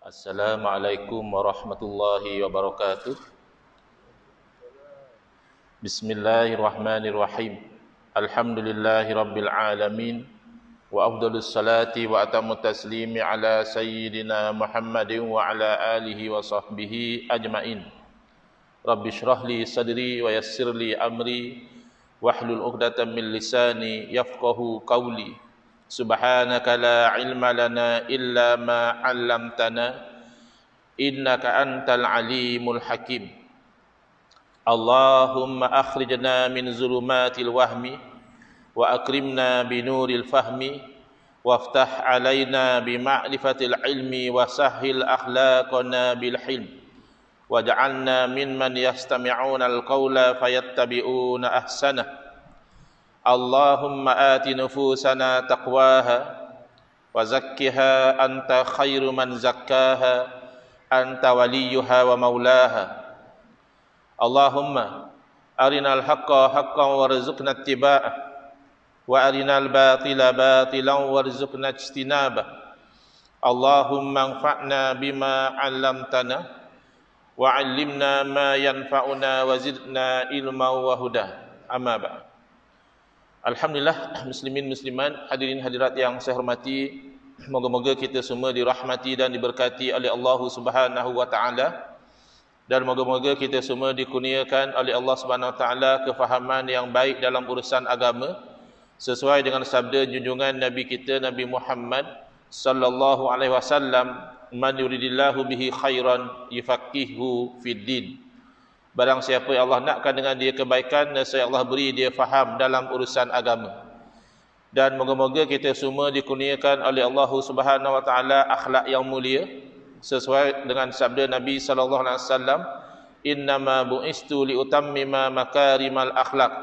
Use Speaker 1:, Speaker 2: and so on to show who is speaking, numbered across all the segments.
Speaker 1: Assalamualaikum warahmatullahi wabarakatuh. Bismillahirrahmanirrahim. Alhamdulillahi rabbil alamin. Wa afdalus salati wa atamut taslimi ala sayyidina Muhammadin wa ala alihi wa sahbihi ajmain. Rabbi shrah li sadri wa yassir li amri wahlul 'uqdatam min lisani yafqahu qawli. Subhanaka la ilma lana illa ma 'allamtana innaka antal alimul hakim. Allahumma akhrijna min zulumatil wahmi wa akrimna binuril fahmi waftah alaina bima'rifatil ilmi wa sahhil akhlaqana bil hilm waj'alna mimman yastami'una al-qawla fayattabi'una ahsanah. Allahumma ati nufusana taqwaha wa zakkiha anta khairu man zakkaha anta waliyuha wa maulaha. Allahumma arinal haqqa haqqan warzuqna ittiba'ah wa arinal batila batilan warzuqna ijtinabah. Allahumma anfa'na bima 'allamtana wa 'allimna ma yanfa'una wa zidna ilma wa huda. Amma ba'd. Alhamdulillah, muslimin muslimat, hadirin hadirat yang saya hormati, moga-moga kita semua dirahmati dan diberkati oleh Allah Subhanahu wa taala, dan moga-moga kita semua dikurniakan oleh Allah Subhanahu wa taala kefahaman yang baik dalam urusan agama sesuai dengan sabda junjungan Nabi kita Nabi Muhammad sallallahu alaihi wasallam, man yuridillahu bihi khairan yufaqihuhu fid din. Barang siapa yang Allah nakkan dengan dia kebaikan, nescaya Allah beri dia faham dalam urusan agama. Dan moga-moga kita semua dikurniakan oleh Allah Subhanahu wa taala akhlak yang mulia sesuai dengan sabda Nabi sallallahu alaihi wasallam, innama bu'istu liutammima makarimal akhlak.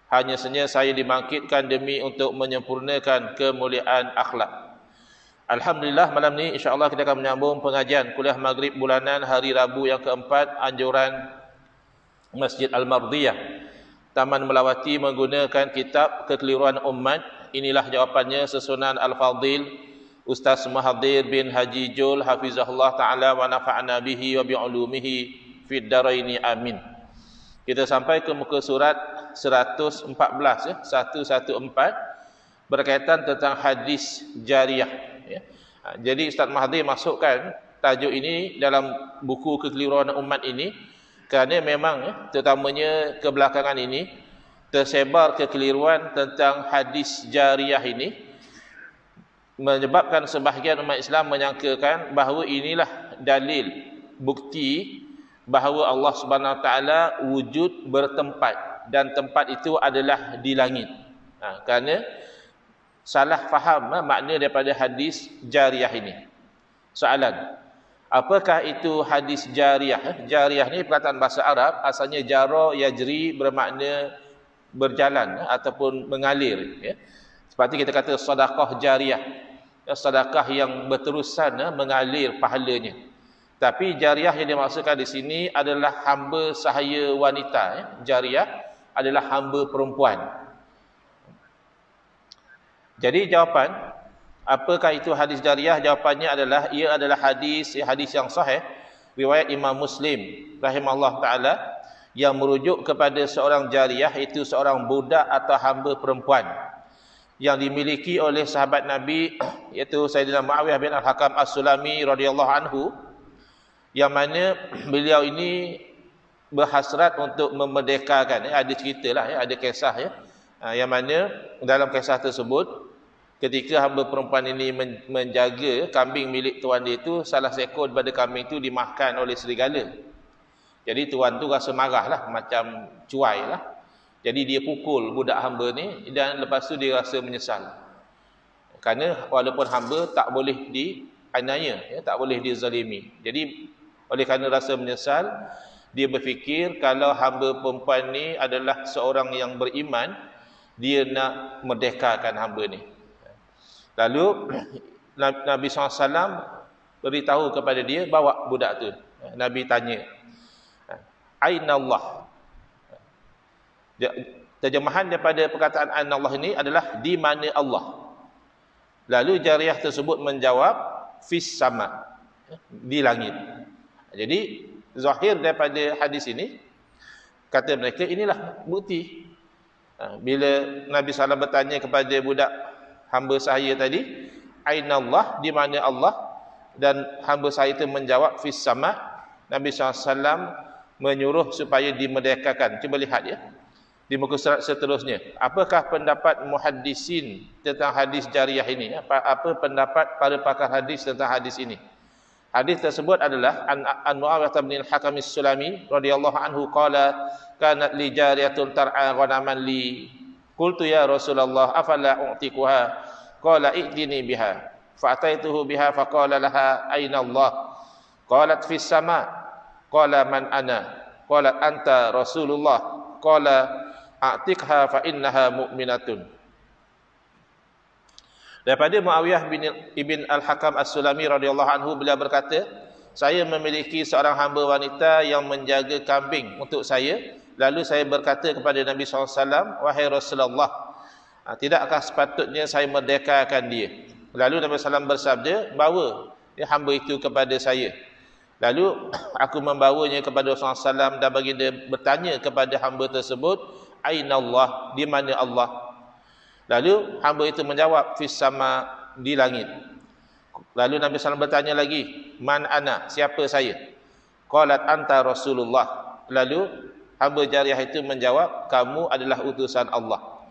Speaker 1: Hanya saja saya dibangkitkan demi untuk menyempurnakan kemuliaan akhlak. Alhamdulillah, malam ni insya-Allah kita akan menyambung pengajian kuliah maghrib bulanan hari Rabu yang keempat anjuran Masjid Al-Mardiyah Taman Melawati menggunakan kitab Kekeliruan Umat. Inilah jawapannya Susunan Al-Fadil Ustaz Mahathir bin Haji Jul hafizahullah taala wa nafa'na bihi wa bi'ulumihi fid daraini amin. Kita sampai ke muka surat 114 ya, 114 berkaitan tentang hadis jariah ya. Jadi Ustaz Mahathir masukkan tajuk ini dalam buku Kekeliruan Umat ini kerana memang terutamanya kebelakangan ini tersebar kekeliruan tentang hadis jariah ini, menyebabkan sebahagian umat Islam menyangkakan bahawa inilah dalil bukti bahawa Allah Subhanahu Wa Taala wujud bertempat dan tempat itu adalah di langit. Kerana salah faham makna daripada hadis jariah ini. Soalan, apakah itu hadis jariah? Jariah ni perkataan bahasa Arab, asalnya jara yajri bermakna berjalan ataupun mengalir ya. Seperti kita kata sedekah jariah, sedekah yang berterusan mengalir pahalanya. Tapi jariah yang dimaksudkan di sini adalah hamba sahaya wanita ya. Jariah adalah hamba perempuan. Jadi jawapan, apakah itu hadis jariah? Jawapannya adalah ia adalah hadis yang sahih riwayat Imam Muslim rahimahullah taala yang merujuk kepada seorang jariah, itu seorang budak atau hamba perempuan yang dimiliki oleh sahabat Nabi iaitu Sayyidina Muawiyah bin Al-Hakam As-Sulami radhiyallahu anhu, yang mana beliau ini berhasrat untuk memerdekakan ada ceritalah ya, ada kisah ya, yang mana dalam kisah tersebut ketika hamba perempuan ini menjaga kambing milik tuan dia itu, salah seekor daripada kambing itu dimakan oleh serigala. Jadi tuan tu rasa marah lah, macam cuai lah. Jadi dia pukul budak hamba ni dan lepas tu dia rasa menyesal. Kerana walaupun hamba tak boleh dianiaya, ya, tak boleh dizalimi. Jadi oleh kerana rasa menyesal, dia berfikir kalau hamba perempuan ni adalah seorang yang beriman, dia nak merdekakan hamba ni. Lalu Nabi SAW beritahu kepada dia, bawa budak tu. Nabi tanya, Aina Allah? Terjemahan daripada perkataan Aina Allah ini adalah di mana Allah. Lalu jariah tersebut menjawab, fis sama. di langit. Jadi zahir daripada hadis ini, kata mereka inilah bukti. Bila Nabi SAW bertanya kepada budak hamba saya tadi, aina Allah, di mana Allah, dan hamba saya itu menjawab fis sama, Nabi SAW menyuruh supaya dimerdekakan. Cuba lihat ya di muka surat seterusnya, apakah pendapat muhaddisin tentang hadis jariyah ini? Apa pendapat para pakar hadis tentang hadis ini? Hadis tersebut adalah an Muawiyah bin al-Hakam as-Sulami radhiyallahu anhu qala kanat li jariyatun tar'a ghanaman li qultu ya Rasulullah afala u'tikuha qala i'tini biha fa ataituhu biha fa qala laha aina Allah qalat fis sama qala man ana qalat anta Rasulullah qala a'tikha fa innaha mu'minatun. Daripada Muawiyah ibn al-Hakam as-Sulami radhiyallahu anhu, beliau berkata, saya memiliki seorang hamba wanita yang menjaga kambing untuk saya. Lalu saya berkata kepada Nabi SAW, wahai Rasulullah, tidakkah sepatutnya saya merdekakan dia? Lalu Nabi SAW bersabda, bawa hamba itu kepada saya. Lalu aku membawanya kepada Rasulullah SAW dan baginda bertanya kepada hamba tersebut, aina Allah, di mana Allah? Lalu hamba itu menjawab, fis sama, di langit. Lalu Nabi SAW bertanya lagi, man ana, siapa saya? Qalat anta Rasulullah. Lalu hamba jariyah itu menjawab, kamu adalah utusan Allah.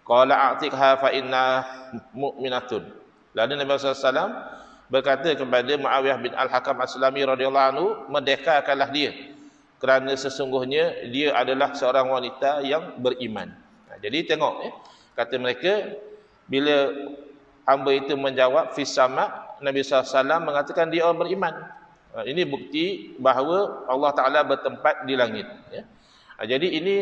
Speaker 1: Qala a'tikha fa inna mu'minatun. Lalu Nabi SAW berkata kepada Muawiyah bin al-Hakam as-Sulami radhiyallahu anhu, merdekakanlah dia, kerana sesungguhnya dia adalah seorang wanita yang beriman. Jadi tengok kata mereka, bila hamba itu menjawab fis sama, Nabi SAW mengatakan dia orang beriman. Ini bukti bahawa Allah Ta'ala bertempat di langit. Jadi ini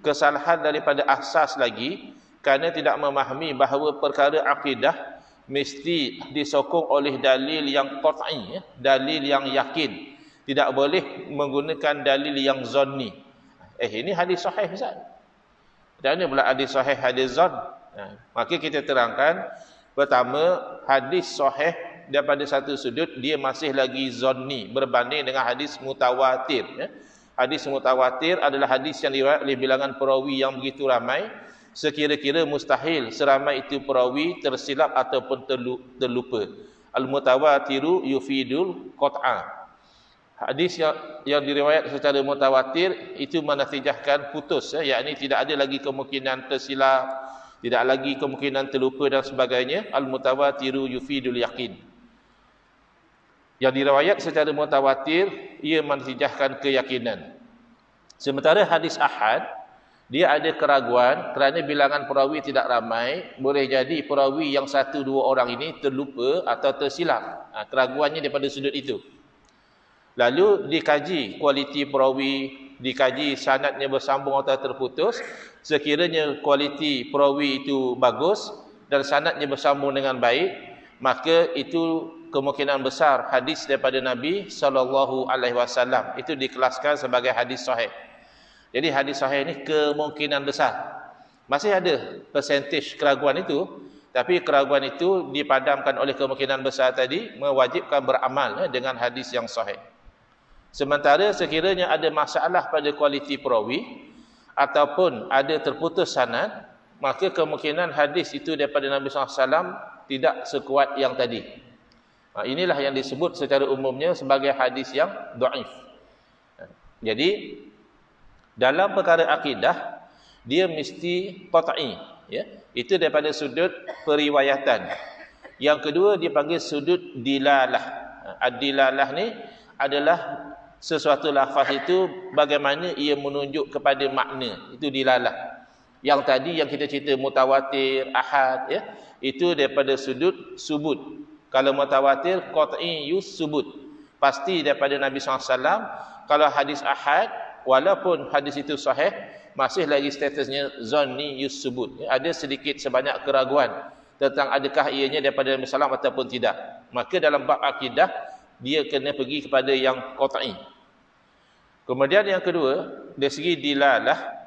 Speaker 1: kesalahan daripada asas lagi, kerana tidak memahami bahawa perkara akidah mesti disokong oleh dalil yang qat'i, dalil yang yakin. Tidak boleh menggunakan dalil yang zanni. Ini hadis sahih Ustaz. Dan ini pula hadis sahih, hadis zon. Maka kita terangkan, pertama, hadis sahih daripada satu sudut dia masih lagi zanni berbanding dengan hadis mutawatir. Hadis mutawatir adalah hadis yang diriwayatkan oleh bilangan perawi yang begitu ramai, sekira-kira mustahil seramai itu perawi tersilap ataupun terlupa. Al-mutawatiru yufidul qat'a. Hadis yang diriwayat secara mutawatir itu menatijahkan putus, yakni tidak ada lagi kemungkinan tersilap, tidak lagi kemungkinan terlupa dan sebagainya. Al-mutawatiru yufidul yakin. Yang diriwayat secara mutawatir ia menatijahkan keyakinan. Sementara hadis ahad dia ada keraguan kerana bilangan perawi tidak ramai, boleh jadi perawi yang satu dua orang ini terlupa atau tersilap. Keraguannya daripada sudut itu. Lalu dikaji kualiti perawi, dikaji sanadnya bersambung atau terputus. Sekiranya kualiti perawi itu bagus dan sanadnya bersambung dengan baik, maka itu kemungkinan besar hadis daripada Nabi SAW itu dikelaskan sebagai hadis sahih. Jadi hadis sahih ini kemungkinan besar. Masih ada persentage keraguan itu, tapi keraguan itu dipadamkan oleh kemungkinan besar tadi, mewajibkan beramal dengan hadis yang sahih. Sementara sekiranya ada masalah pada kualiti perawi ataupun ada terputus sanad, maka kemungkinan hadis itu daripada Nabi SAW tidak sekuat yang tadi. Inilah yang disebut secara umumnya sebagai hadis yang dhaif. Jadi dalam perkara akidah dia mesti qat'i, itu daripada sudut periwayatan. Yang kedua dipanggil sudut dilalah. Ad-dilalah ni adalah sesuatu lafaz itu bagaimana ia menunjuk kepada makna, itu dilalah. Yang tadi yang kita cerita mutawatir, ahad, itu daripada sudut subut. Kalau mutawatir qat'i yusubut, pasti daripada Nabi SAW. Kalau hadis ahad, walaupun hadis itu sahih, masih lagi statusnya zanni yusubut. Ada sedikit sebanyak keraguan tentang adakah ianya daripada Nabi SAW ataupun tidak. Maka dalam bab akidah dia kena pergi kepada yang qat'i. Kemudian yang kedua, dari segi dilalah,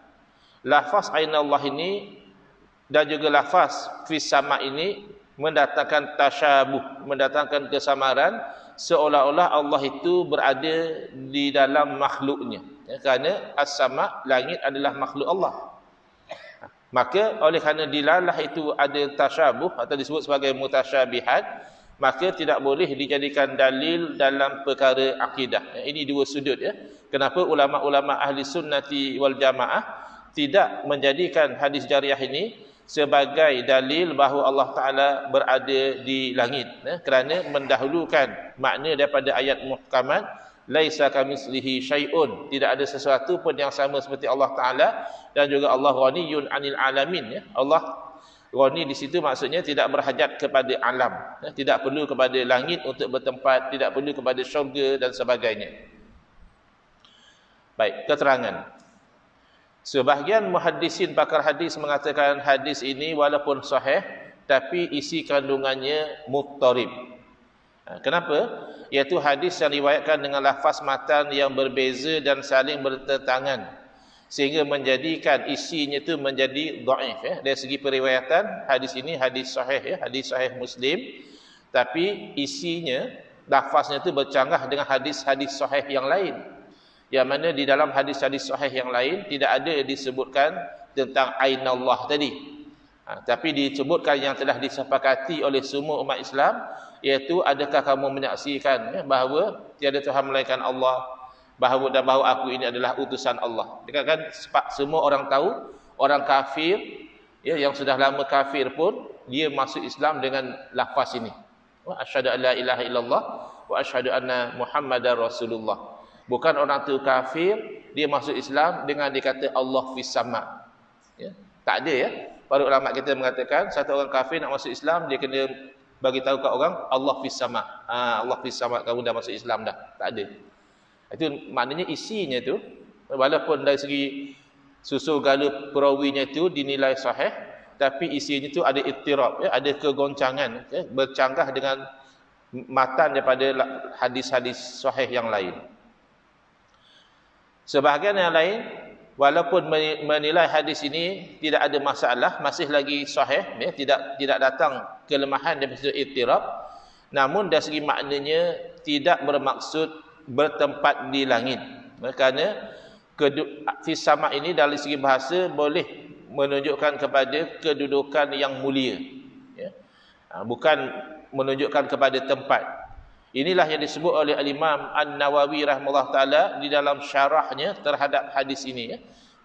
Speaker 1: lafaz aina Allah ini dan juga lafaz fis sama ini mendatangkan tasyabuh, mendatangkan kesamaran, seolah-olah Allah itu berada di dalam makhluknya. Kerana as-sama', langit adalah makhluk Allah. Maka oleh kerana dilalah itu ada tasyabuh atau disebut sebagai mutasyabihat, maka tidak boleh dijadikan dalil dalam perkara akidah. Ini dua sudut ya. Kenapa ulama-ulama ahli sunnati wal jamaah tidak menjadikan hadis jariyah ini sebagai dalil bahawa Allah Ta'ala berada di langit, kerana mendahulukan makna daripada ayat muhkamat, laisa kamitslihi syai'un, tidak ada sesuatu pun yang sama seperti Allah Ta'ala, dan juga Allah ghaniyun 'anil alamin. Allah ghani di situ maksudnya tidak berhajat kepada alam, tidak perlu kepada langit untuk bertempat, tidak perlu kepada syurga dan sebagainya. Baik, keterangan. Sebahagian muhaddisin pakar hadis mengatakan hadis ini walaupun sahih tapi isi kandungannya muttarib. Kenapa? Iaitu hadis yang diriwayatkan dengan lafaz matan yang berbeza dan saling bertentangan, sehingga menjadikan isinya itu menjadi dhaif ya. Dari segi periwayatan hadis ini hadis sahih ya, hadis sahih Muslim, tapi isinya, lafaznya itu bercanggah dengan hadis-hadis sahih yang lain. Yang mana di dalam hadis-hadis sahih yang lain tidak ada disebutkan tentang ainallah tadi. Tapi disebutkan yang telah disepakati oleh semua umat Islam, iaitu adakah kamu menyaksikan bahawa tiada Tuhan melainkan Allah, bahawa aku ini adalah utusan Allah. Kan semua orang tahu, orang kafir ya, yang sudah lama kafir pun dia masuk Islam dengan lafaz ini. Wa asyhadu an la ilaha illallah wa asyhadu anna Muhammadar Rasulullah. Bukan orang tu kafir, dia masuk Islam dengan dikata Allah fis sama. Ya, tak ada ya. Para ulama kita mengatakan satu orang kafir nak masuk Islam, dia kena bagi tahu kat orang Allah fis sama. Allah fis sama, kamu dah masuk Islam dah. Tak ada. Itu maknanya isinya tu walaupun dari segi susul gala perawinya itu dinilai sahih, tapi isinya tu ada ittirab ya, ada kegoncangan ya, bercanggah dengan matan daripada hadis-hadis sahih yang lain. Sebahagian yang lain walaupun menilai hadis ini tidak ada masalah, masih lagi sahih ya, tidak datang kelemahan daripada ittirab, namun dari segi maknanya tidak bermaksud bertempat di langit. Kerana fis sama ini dari segi bahasa boleh menunjukkan kepada kedudukan yang mulia ya. Bukan menunjukkan kepada tempat. Inilah yang disebut oleh Al-Imam An-Nawawi rahimahullah ta'ala di dalam syarahnya terhadap hadis ini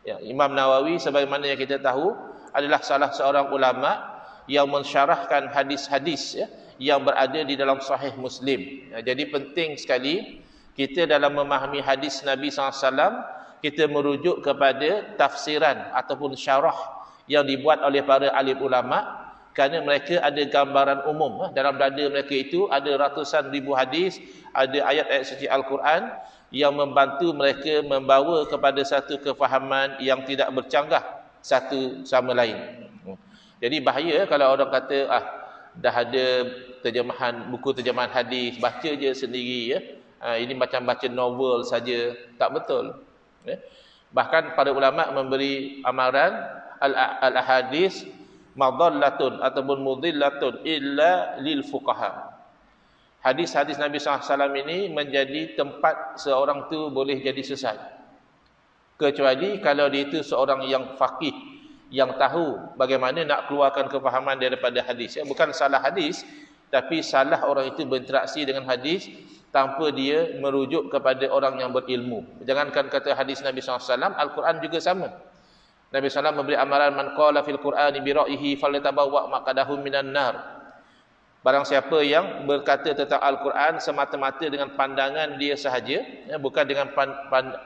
Speaker 1: ya. Imam Nawawi sebagaimana yang kita tahu adalah salah seorang ulama yang mensyarahkan hadis-hadis ya, yang berada di dalam sahih Muslim ya. Jadi penting sekali kita dalam memahami hadis Nabi SAW, kita merujuk kepada tafsiran ataupun syarah yang dibuat oleh para alim ulama, kerana mereka ada gambaran umum. Dalam dada mereka itu ada ratusan ribu hadis, ada ayat-ayat suci Al-Quran yang membantu mereka membawa kepada satu kefahaman yang tidak bercanggah satu sama lain. Jadi bahaya kalau orang kata dah ada buku terjemahan hadis, baca je sendiri ya. Ini macam baca novel saja. Tak betul ya. Bahkan para ulama memberi amaran al-ahadis madallatun ataupun mudillatun illa lil fuqaha. Hadis-hadis Nabi SAW ini menjadi tempat seorang tu boleh jadi sesat, kecuali kalau dia itu seorang yang faqih, yang tahu bagaimana nak keluarkan kefahaman daripada hadis ya. Bukan salah hadis, tapi salah orang itu berinteraksi dengan hadis tanpa dia merujuk kepada orang yang berilmu. Jangankan kata hadis Nabi SAW, Al-Quran juga sama. Nabi SAW memberi amaran man qala fil Qur'ani bi ra'yihi falyatabawwa maqadahu minan nar. Barang siapa yang berkata tentang Al-Quran semata-mata dengan pandangan dia sahaja ya, bukan dengan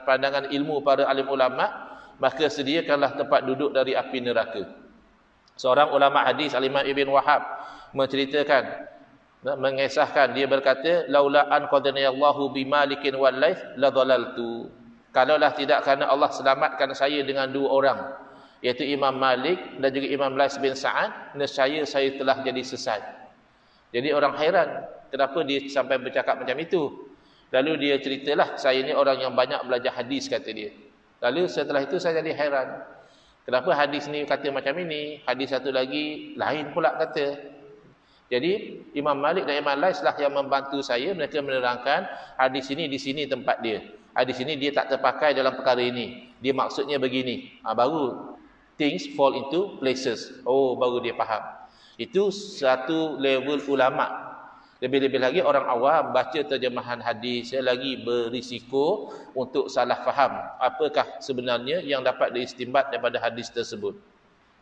Speaker 1: pandangan ilmu para alim ulama, maka sediakanlah tempat duduk dari api neraka. Seorang ulama hadis Al-Imam Ibn Wahab menceritakan, mengisahkan, dia berkata laula an qadaniyallahu bimalikin wal laith la dhalaltu. Kalaulah tidak kerana Allah selamatkan saya dengan dua orang, iaitu Imam Malik dan juga Imam Lais bin Sa'ad, nescaya saya telah jadi sesat. Jadi orang hairan kenapa dia sampai bercakap macam itu. Lalu dia ceritalah, saya ni orang yang banyak belajar hadis, kata dia. Lalu setelah itu saya jadi hairan, kenapa hadis ni kata macam ini, hadis satu lagi lain pula kata. Jadi Imam Malik dan Imam Lais lah yang membantu saya. Mereka menerangkan hadis ini di sini tempat dia. Hadis ini dia tak terpakai dalam perkara ini. Dia maksudnya begini. Baru things fall into places. Oh, baru dia faham. Itu satu level ulama. Lebih-lebih lagi orang awam baca terjemahan hadis lagi berisiko untuk salah faham. Apakah sebenarnya yang dapat diistinbat daripada hadis tersebut.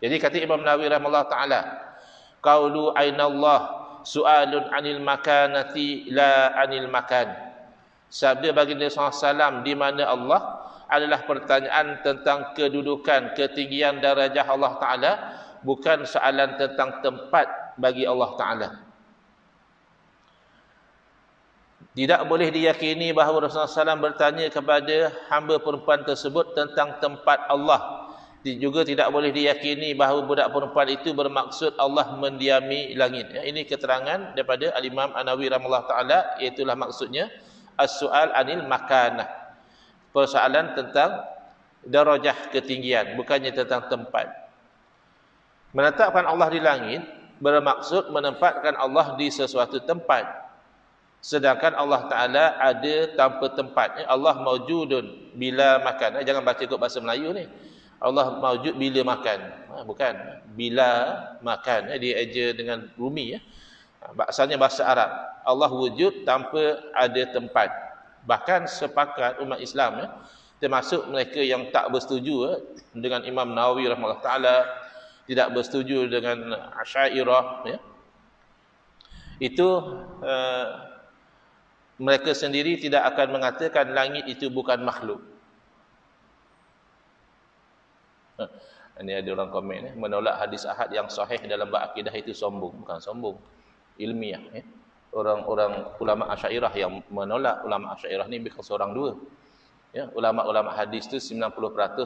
Speaker 1: Jadi kata Imam Nawawi rahimahullah ta'ala, qaulu ainallah su'alun anil makanati la anil makan. Sabda baginda SAW di mana Allah adalah pertanyaan tentang kedudukan, ketinggian darajah Allah Ta'ala, bukan soalan tentang tempat bagi Allah Ta'ala. Tidak boleh diyakini bahawa Rasulullah SAW bertanya kepada hamba perempuan tersebut tentang tempat Allah. Juga tidak boleh diyakini bahawa budak perempuan itu bermaksud Allah mendiami langit. Ini keterangan daripada Al-Imam An-Nawawi rahimahullah ta'ala, iaitulah maksudnya as-su'al anil makanah. Persoalan tentang darajah ketinggian, bukannya tentang tempat. Menetapkan Allah di langit bermaksud menempatkan Allah di sesuatu tempat. Sedangkan Allah Ta'ala ada tanpa tempat. Allah maujudun bila makan. Jangan baca ikut bahasa Melayu ni. Allah maujud bila makan. Bukan. Bila makan. Dia eja dengan rumi. Asalnya bahasa Arab. Allah wujud tanpa ada tempat. Bahkan sepakat umat Islam, termasuk mereka yang tak bersetuju dengan Imam Nawawi rahimahullah ta'ala, tidak bersetuju dengan Asy'ariyah, itu mereka sendiri tidak akan mengatakan langit itu bukan makhluk. Ini ada orang komen, menolak hadis ahad yang sahih dalam bab akidah itu sombong. Bukan sombong, ilmiah. Orang-orang ulama Asy'ariyah yang menolak, ulama Asy'ariyah ni bukan seorang dua. Ulama-ulama hadis tu 90%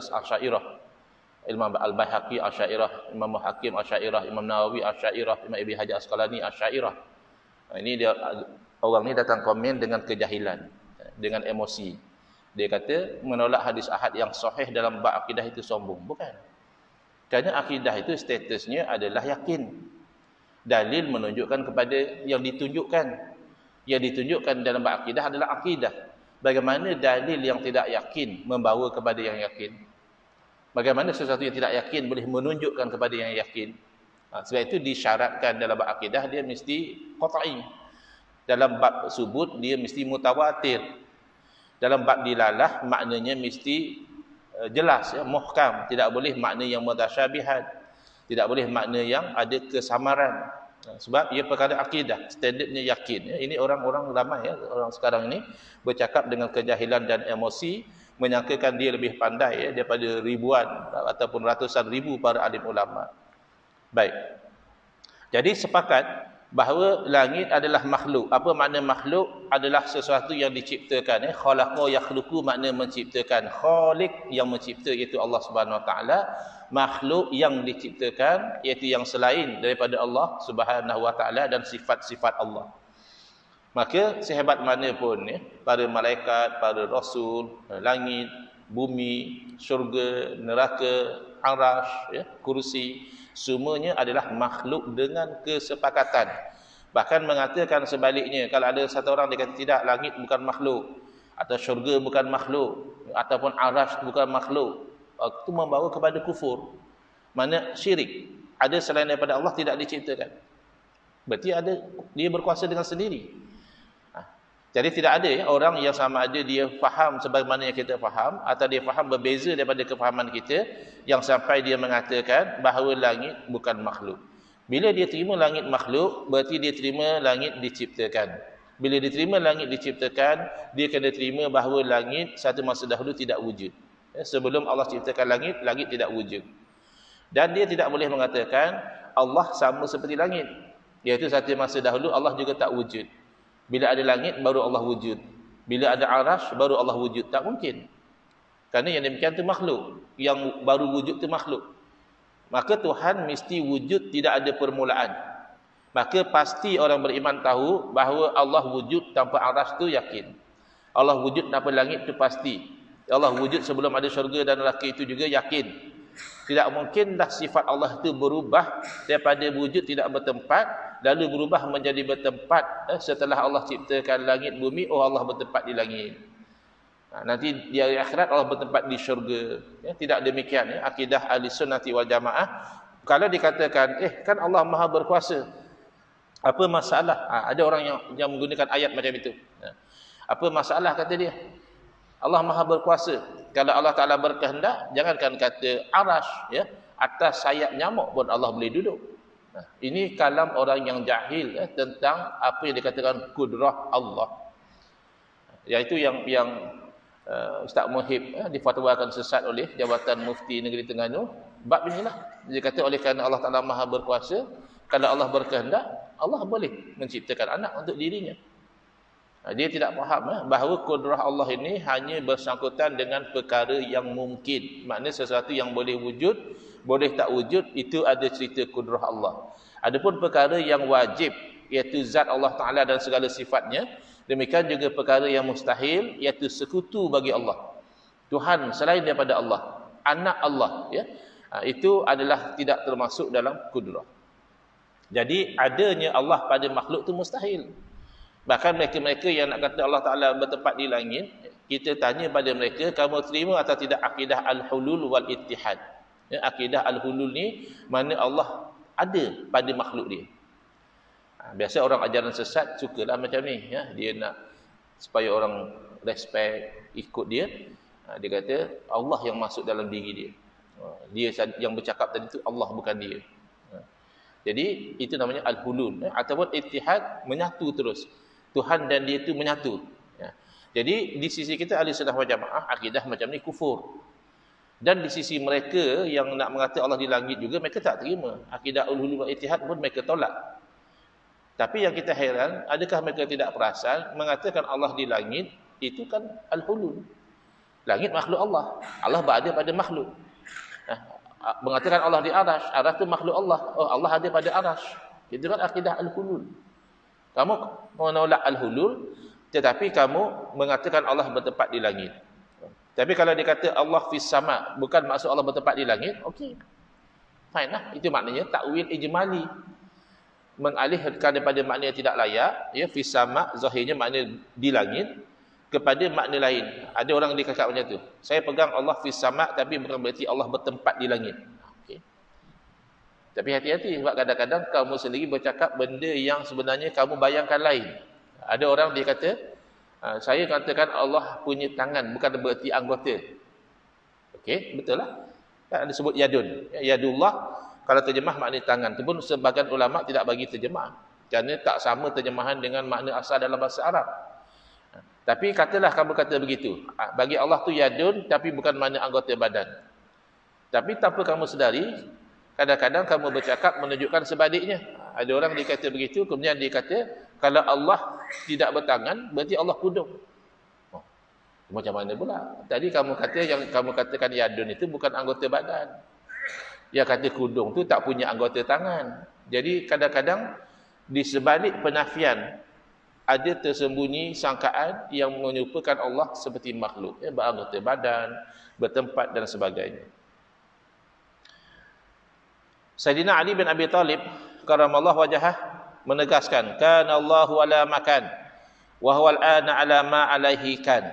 Speaker 1: Asy'ariyah. Imam Al-Baihaqi Asy'ariyah, Imam Hakim Asy'ariyah, Imam Nawawi Asy'ariyah, Imam Ibnu Hajar Asqalani Asy'ariyah. Ini dia, orang ni datang komen dengan kejahilan, dengan emosi. Dia kata menolak hadis ahad yang sahih dalam bab akidah itu sombong. Bukan. Kerana akidah itu statusnya adalah yakin. Dalil menunjukkan kepada yang ditunjukkan. Yang ditunjukkan dalam bab akidah adalah akidah. Bagaimana dalil yang tidak yakin membawa kepada yang yakin? Bagaimana sesuatu yang tidak yakin boleh menunjukkan kepada yang yakin? Sebab itu disyaratkan dalam bab akidah dia mesti qat'i. Dalam bab subut dia mesti mutawatir. Dalam bab dilalah maknanya mesti jelas, muhkam. Tidak boleh makna yang mutasyabihat. Tidak boleh makna yang ada kesamaran. Sebab ia perkara akidah, standardnya yakin. Ini orang-orang ramai, orang sekarang ini bercakap dengan kejahilan dan emosi, menyangkakan dia lebih pandai daripada ribuan ataupun ratusan ribu para alim ulama. Baik. Jadi sepakat bahawa langit adalah makhluk. Apa makna makhluk? Adalah sesuatu yang diciptakan. Khalaqa yakhluqu makna menciptakan. Khaliq yang mencipta iaitu Allah Subhanahu Wa Taala. Makhluk yang diciptakan iaitu yang selain daripada Allah Subhanahu Wa Taala dan sifat-sifat Allah. Maka sehebat mana pun para malaikat, para rasul, langit, bumi, syurga, neraka, arasy, kursi, semuanya adalah makhluk dengan kesepakatan. Bahkan mengatakan sebaliknya, kalau ada satu orang dia kata tidak, langit bukan makhluk, atau syurga bukan makhluk, ataupun arasy bukan makhluk, itu membawa kepada kufur. Mana syirik. Ada selain daripada Allah tidak diciptakan. Berarti ada, dia berkuasa dengan sendiri. Jadi tidak ada orang yang sama ada dia faham sebagaimana yang kita faham, atau dia faham berbeza daripada kefahaman kita, yang sampai dia mengatakan bahawa langit bukan makhluk. Bila dia terima langit makhluk, berarti dia terima langit diciptakan. Bila dia terima langit diciptakan, dia kena terima bahawa langit satu masa dahulu tidak wujud. Sebelum Allah ciptakan langit, langit tidak wujud. Dan dia tidak boleh mengatakan Allah sama seperti langit, iaitu satu masa dahulu Allah juga tak wujud. Bila ada langit baru Allah wujud. Bila ada arasy baru Allah wujud. Tak mungkin. Kerana yang demikian itu makhluk. Yang baru wujud itu makhluk. Maka Tuhan mesti wujud, tidak ada permulaan. Maka pasti orang beriman tahu bahawa Allah wujud tanpa arasy itu yakin. Allah wujud tanpa langit itu pasti. Allah wujud sebelum ada syurga dan neraka itu juga yakin. Tidak mungkinlah sifat Allah itu berubah daripada wujud tidak bertempat lalu berubah menjadi bertempat setelah Allah ciptakan langit bumi. Oh, Allah bertempat di langit. Nanti di hari akhirat Allah bertempat di syurga. Tidak demikian akidah ahli sunnati wal jamaah. Kalau dikatakan kan Allah maha berkuasa, apa masalah? Ada orang yang menggunakan ayat macam itu. Apa masalah kata dia? Allah maha berkuasa. Kalau Allah Ta'ala berkehendak, jangankan kata arash, atas sayap nyamuk pun Allah boleh duduk. Ini kalam orang yang jahil tentang apa yang dikatakan kudrah Allah. Iaitu yang Ustaz Muhib difatwakan sesat oleh Jabatan Mufti Negeri Terengganu. Bab inilah. Dia kata oleh kerana Allah Ta'ala maha berkuasa, kalau Allah berkehendak, Allah boleh menciptakan anak untuk dirinya. Dia tidak faham bahawa kudrah Allah ini hanya bersangkutan dengan perkara yang mungkin. Maknanya sesuatu yang boleh wujud, boleh tak wujud, itu ada cerita kudrah Allah. Adapun perkara yang wajib, iaitu zat Allah Ta'ala dan segala sifatnya, demikian juga perkara yang mustahil, iaitu sekutu bagi Allah. Tuhan selain daripada Allah, anak Allah, itu adalah tidak termasuk dalam kudrah. Jadi adanya Allah pada makhluk itu mustahil. Bahkan mereka-mereka yang nak kata Allah Ta'ala bertempat di langit, kita tanya pada mereka, kamu terima atau tidak akidah al-hulul wal ittihad? Akidah al-hulul ni, mana Allah ada pada makhluk dia. Biasa orang ajaran sesat sukalah macam ni. Dia nak supaya orang respect, ikut dia. Dia kata, Allah yang masuk dalam diri dia. Dia yang bercakap tadi tu Allah, bukan dia. Jadi, itu namanya al-hulul. Ataupun ittihad, menyatu terus. Tuhan dan dia itu menyatu. Jadi di sisi kita ahli sunnah wal jamaah, akidah macam ni kufur. Dan di sisi mereka yang nak mengatakan Allah di langit juga, mereka tak terima. Akidah uluhul wal ittihad pun mereka tolak. Tapi yang kita heran, adakah mereka tidak perasan mengatakan Allah di langit itu kan al-hulul. Langit makhluk Allah. Allah berada pada makhluk. Mengatakan Allah di arash, arash itu makhluk Allah. Oh, Allah ada pada arash. Itu kan akidah al-hulul. Kamu menolak al-hulul, tetapi kamu mengatakan Allah bertempat di langit. Tapi kalau dikata Allah fis sama, bukan maksud Allah bertempat di langit, okey. Fine lah. Itu maknanya takwil ijmali. Mengalihkan daripada makna yang tidak layak, fis sama, zahirnya makna di langit, kepada makna lain. Ada orang dikatakan macam tu. Saya pegang Allah fis sama, tapi bukan berarti Allah bertempat di langit. Tapi hati-hati, sebab kadang-kadang kamu sendiri bercakap benda yang sebenarnya kamu bayangkan lain. Ada orang dia kata, saya katakan Allah punya tangan, bukan bererti anggota. Okey, betul lah. Ada sebut yadun. Yadullah, kalau terjemah makna tangan. Itu pun sebahagian ulama tidak bagi terjemah. Kerana tak sama terjemahan dengan makna asal dalam bahasa Arab. Tapi katalah kamu kata begitu. Bagi Allah tu yadun, tapi bukan makna anggota badan. Tapi tanpa kamu sedari, kadang-kadang kamu bercakap menunjukkan sebaliknya. Ada orang dia kata begitu, kemudian dia kata, kalau Allah tidak bertangan, berarti Allah kudung. Macam mana pula? Tadi kamu kata, yang kamu katakan yadun itu bukan anggota badan. Yang kata kudung tu tak punya anggota tangan. Jadi kadang-kadang di sebalik penafian, ada tersembunyi sangkaan yang menyerupakan Allah seperti makhluk. Beranggota badan, bertempat dan sebagainya. Sayyidina Ali bin Abi Talib karamallahu wajhah menegaskan, kana Allahu ala makan wa huwa al-ana ala ma alaihi kan.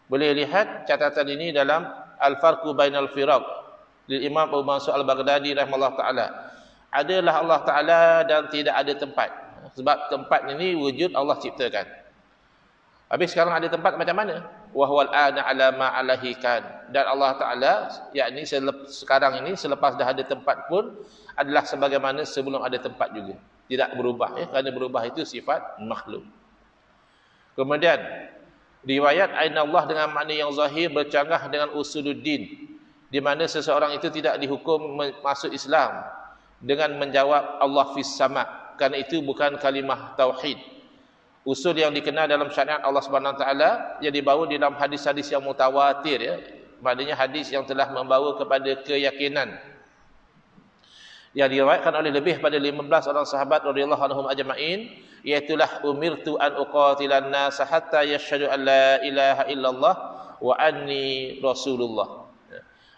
Speaker 1: Boleh lihat catatan ini dalam Al-Farqu Bainal Firaq lil Imam Abu Mansur Al-Baghdadi rahimahullah taala. Adalah Allah Taala dan tidak ada tempat. Sebab tempat ini wujud Allah ciptakan. Habis sekarang ada tempat macam mana? Wa huwal ana ala ma alaihi kan. Dan Allah Taala, yakni sekarang ini selepas dah ada tempat pun adalah sebagaimana sebelum ada tempat juga. Tidak berubah kerana berubah itu sifat makhluk. Kemudian riwayat aina Allah dengan makna yang zahir bercanggah dengan usuluddin, di mana seseorang itu tidak dihukum masuk Islam dengan menjawab Allah fis sama, kerana itu bukan kalimah tauhid. Usul yang dikenal dalam syariat Allah Subhanahu Wa Taala yang dibawa di dalam hadis-hadis yang mutawatir, maknanya hadis yang telah membawa kepada keyakinan, yang diriwayatkan oleh lebih pada 15 orang sahabat radhiyallahu anhum ajma'in, iaitulah umirtu an uqatilan nas hatta yashhadu an la ilaha illallah wa anni rasulullah.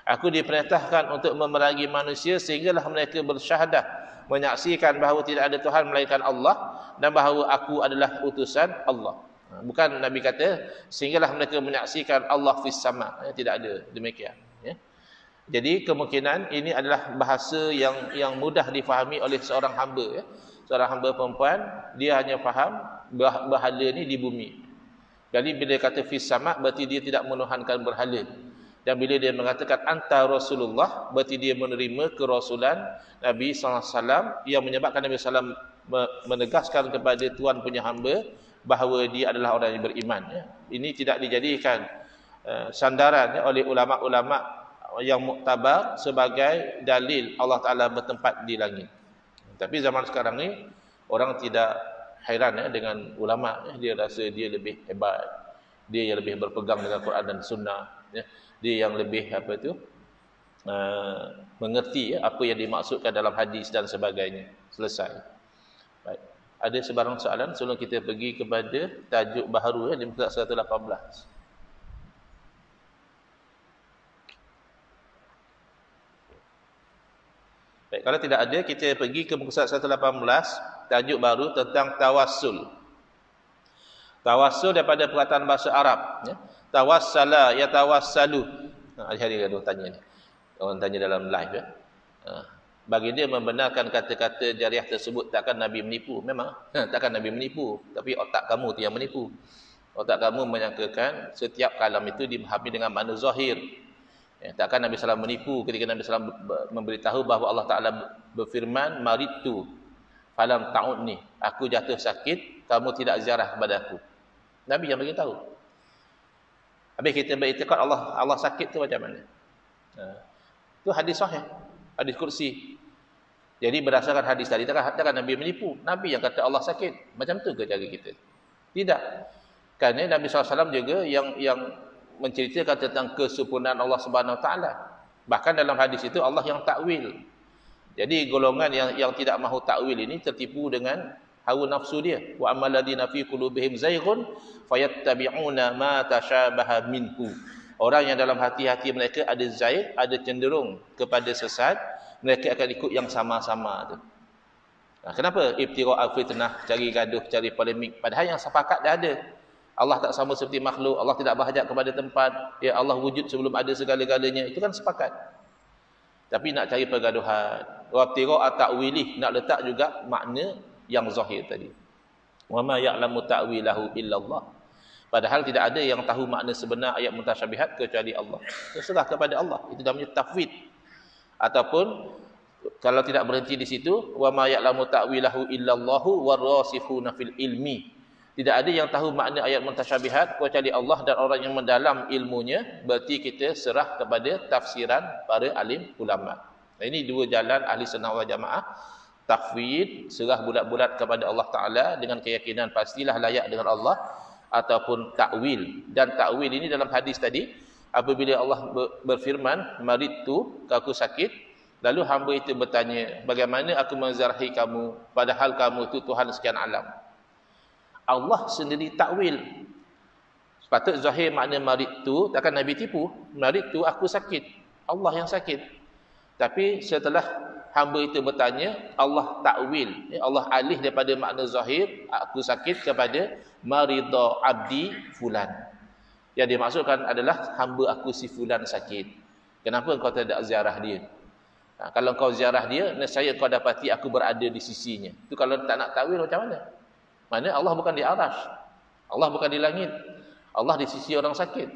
Speaker 1: Aku diperintahkan untuk memerangi manusia sehinggalah mereka bersyahadah, menyaksikan bahawa tidak ada Tuhan melainkan Allah dan bahawa aku adalah utusan Allah. Bukan Nabi kata sehinggalah mereka menyaksikan Allah fis sama. Tidak ada demikian. Ya. Jadi kemungkinan ini adalah bahasa yang mudah difahami oleh seorang hamba. Ya. Seorang hamba perempuan, dia hanya faham berhala ni di bumi. Jadi bila dia kata fis sama, berarti dia tidak menuhankan berhala. Dan bila dia mengatakan anta Rasulullah, berarti dia menerima kerasulan Nabi SAW yang menyebabkan Nabi SAW menegaskan kepada Tuhan punya hamba bahawa dia adalah orang yang beriman. Ya. Ini tidak dijadikan sandaran oleh ulama-ulama yang muktabar sebagai dalil Allah Ta'ala bertempat di langit. Tapi zaman sekarang ni orang tidak hairan dengan ulama. Dia rasa dia lebih hebat, dia yang lebih berpegang dengan Quran dan Sunnah. Ya. Dia yang lebih mengerti apa yang dimaksudkan dalam hadis dan sebagainya. Selesai. Baik. Ada sebarang soalan sebelum kita pergi kepada tajuk baharu di muka 118. Baik, kalau tidak ada, kita pergi ke muka 118, tajuk baru tentang tawassul. Tawassul daripada perkataan bahasa Arab, ya. Tawassala yatawassalu. Hari-hari ada orang tanya ni. Orang tanya dalam live, ya. Bagi dia membenarkan kata-kata jariah tersebut, takkan Nabi menipu. Memang takkan Nabi menipu, tapi otak kamu tu yang menipu. Otak kamu menyangkakan setiap kalam itu dipahami dengan makna zahir. Ya, takkan Nabi SAW menipu ketika Nabi SAW memberitahu bahawa Allah Ta'ala berfirman, maritu falam ta'udni, aku jatuh sakit, kamu tidak ziarah kepada aku. Nabi yang beritahu. Habis kita beriktikad Allah sakit tu macam mana? Itu hadis sahih, hadis kursi. Jadi berdasarkan hadis tadi, takkan Nabi menipu. Nabi yang kata Allah sakit. Macam tu ke cara kita? Tidak. Kerana Nabi SAW juga yang menceritakan tentang kesempurnaan Allah Subhanahu Wa Taala. Bahkan dalam hadis itu Allah yang takwil. Jadi golongan yang tidak mahu takwil ini tertipu dengan hawa nafsu dia. Wa ammal ladina fi qulubihim zayghun fayattabi'una ma tashabaha minhu. Orang yang dalam hati-hati mereka ada zaigh, ada cenderung kepada sesat, mereka akan ikut yang sama-sama tu. Nah, kenapa ibtira'ul fitnah, cari gaduh, cari polemik, padahal yang sepakat dah ada. Allah tak sama seperti makhluk, Allah tidak berhajat kepada tempat, ya Allah wujud sebelum ada segala-galanya, itu kan sepakat. Tapi nak cari pergaduhan, wa ibtira'at ta'wilih, nak letak juga makna yang zahir tadi. Wa ma ya'lamu ta'wilahu illallah. Padahal tidak ada yang tahu makna sebenar ayat mutasyabihat kecuali Allah. Terserah kepada Allah. Itu namanya tafwid. Ataupun kalau tidak berhenti di situ, wa ma ya'lamu ta'wilahu illallahu warasikhuna fil ilmi. Tidak ada yang tahu makna ayat mutasyabihat kecuali Allah dan orang yang mendalam ilmunya. Berarti kita serah kepada tafsiran para alim ulama. Ini dua jalan ahli sunnah wal jamaah. Tafwid, serah bulat-bulat kepada Allah Ta'ala dengan keyakinan pastilah layak dengan Allah, ataupun takwil. Dan takwil ini dalam hadis tadi, apabila Allah berfirman, maritu, aku sakit, lalu hamba itu bertanya, bagaimana aku menzarahi kamu padahal kamu itu Tuhan sekian alam. Allah sendiri takwil. Sepatut zahir makna maritu, takkan Nabi tipu. Maritu, aku sakit, Allah yang sakit. Tapi setelah hamba itu bertanya, Allah takwil, Allah alih daripada makna zahir aku sakit kepada marida abdi fulan. Yang dimaksudkan adalah hamba aku si fulan sakit. Kenapa engkau tidak ziarah dia? Kalau engkau ziarah dia, nescaya engkau dapati aku berada di sisinya. Itu kalau tak nak takwil macam mana? Mana Allah bukan di arash, Allah bukan di langit, Allah di sisi orang sakit.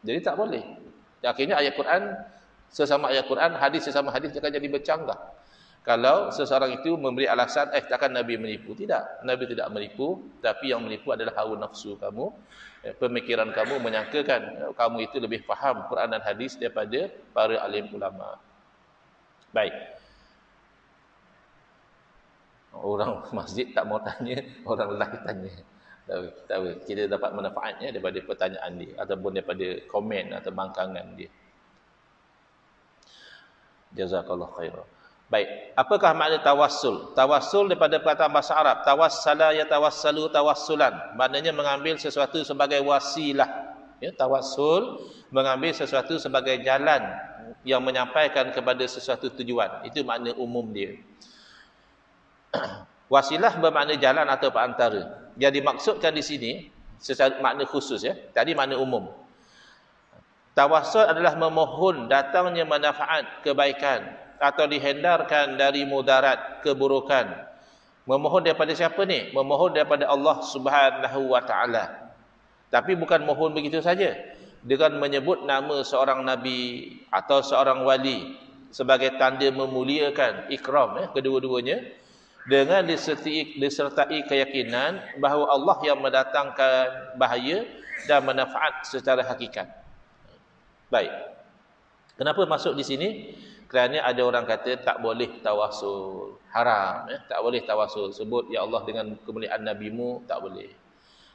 Speaker 1: Jadi tak boleh. Akhirnya ayat Quran sesama ayat Quran, hadis sesama hadis akan jadi bercanggah. Kalau seseorang itu memberi alasan, takkan Nabi menipu. Tidak, Nabi tidak menipu. Tapi yang menipu adalah hawa nafsu kamu. Pemikiran kamu menyangkakan kamu itu lebih faham Quran dan hadis daripada para alim ulama. Baik. Orang masjid tak mau tanya, orang lain tanya. Tahu, kita dapat manfaatnya daripada pertanyaan dia ataupun daripada komen atau bangkangan dia. Jazakallah khairan. Baik, apakah makna tawassul? Tawassul daripada perkataan bahasa Arab, tawassala yatawassalu tawassulan. Maknanya mengambil sesuatu sebagai wasilah, Ya, tawassul mengambil sesuatu sebagai jalan yang menyampaikan kepada sesuatu tujuan. Itu makna umum dia. Wasilah bermakna jalan atau perantara. Yang dimaksudkan di sini secara makna khusus ya. Tadi makna umum. Tawassul adalah memohon datangnya manfaat, kebaikan atau dihindarkan dari mudarat, keburukan. Memohon daripada siapa ni? Memohon daripada Allah Subhanahu wa taala. Tapi bukan mohon begitu saja. Dengan menyebut nama seorang nabi atau seorang wali sebagai tanda memuliakan, ikram ya, kedua-duanya, dengan disertai keyakinan bahawa Allah yang mendatangkan bahaya dan manfaat secara hakikat. Baik. Kenapa masuk di sini? Kerana ada orang kata tak boleh tawassul, haram ya, tak boleh tawassul. Sebut ya Allah dengan kemuliaan nabimu, tak boleh.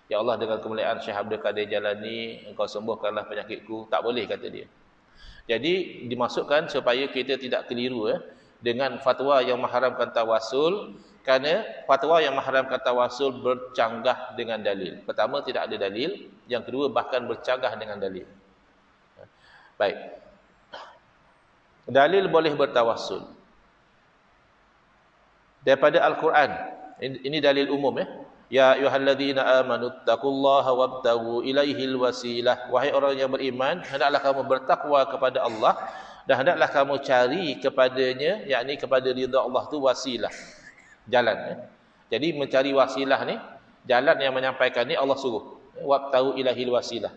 Speaker 1: Ya Allah dengan kemuliaan Syekh Abdul Qadir Jalani, engkau sembuhkanlah penyakitku, tak boleh kata dia. Jadi dimasukkan supaya kita tidak keliru dengan fatwa yang mengharamkan tawassul, kerana fatwa yang mengharamkan tawassul bercanggah dengan dalil. Pertama, tidak ada dalil, yang kedua bahkan bercanggah dengan dalil. Baik. Dalil boleh bertawassul daripada Al-Quran. Ini dalil umum ya. Ya ayyuhalladzina amanu taqullaha wabtaghu ilaihil wasilah. Wahai orang yang beriman, hendaklah kamu bertakwa kepada Allah dan hendaklah kamu cari kepadanya, yakni kepada ridha Allah tu wasilah. Jalan ya. Jadi mencari wasilah ni, jalan yang menyampaikan ni Allah suruh. Wabtaghu ilaihil wasilah.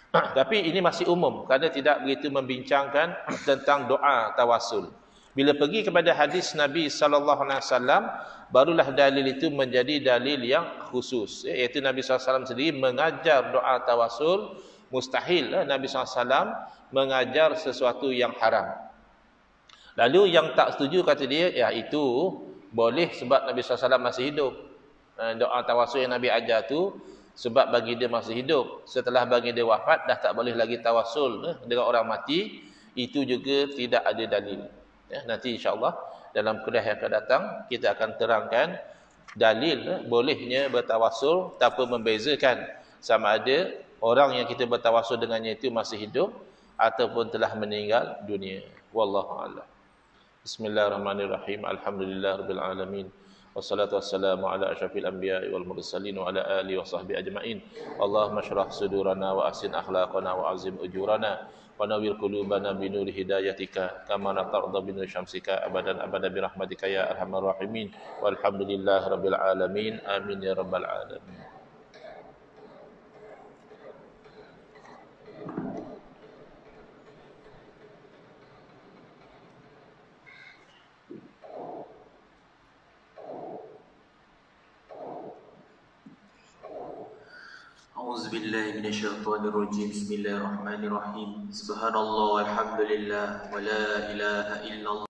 Speaker 1: Tapi ini masih umum kerana tidak begitu membincangkan tentang doa tawassul. Bila pergi kepada hadis Nabi sallallahu alaihi wasallam, barulah dalil itu menjadi dalil yang khusus, iaitu Nabi SAW sendiri mengajar doa tawassul. Mustahil Nabi SAW mengajar sesuatu yang haram. Lalu yang tak setuju kata dia, ya itu boleh sebab Nabi SAW masih hidup. Doa tawassul yang Nabi ajar tu sebab bagi dia masih hidup. Setelah bagi dia wafat dah tak boleh lagi tawassul dengan orang mati. Itu juga tidak ada dalil. Ya, nanti insya-Allah dalam kuliah yang akan datang kita akan terangkan dalil bolehnya bertawassul tanpa membezakan sama ada orang yang kita bertawassul dengannya itu masih hidup ataupun telah meninggal dunia. Wallahu a'lam. Bismillahirrahmanirrahim. Alhamdulillahirabbil alamin. Wassalatu wassalamu ala asyrafil anbiya'i wal mursalin wa ala alihi washabbihi ajma'in. Allahumma shrah sudurana wa ahsin akhlaqana wa azim ujurana. Wa nawwir qulubana bi nuri hidayatika kama tarda bi nuri syamsika abadan abada bi rahmatika ya arhamar rahimin walhamdulillahi rabbil alamin amin ya rabbal alamin.
Speaker 2: A'udzubillahi minasyaitonirrajim. Bismillahirrahmanirrahim. Subhanallah walhamdulillah wa la ilaha illallah.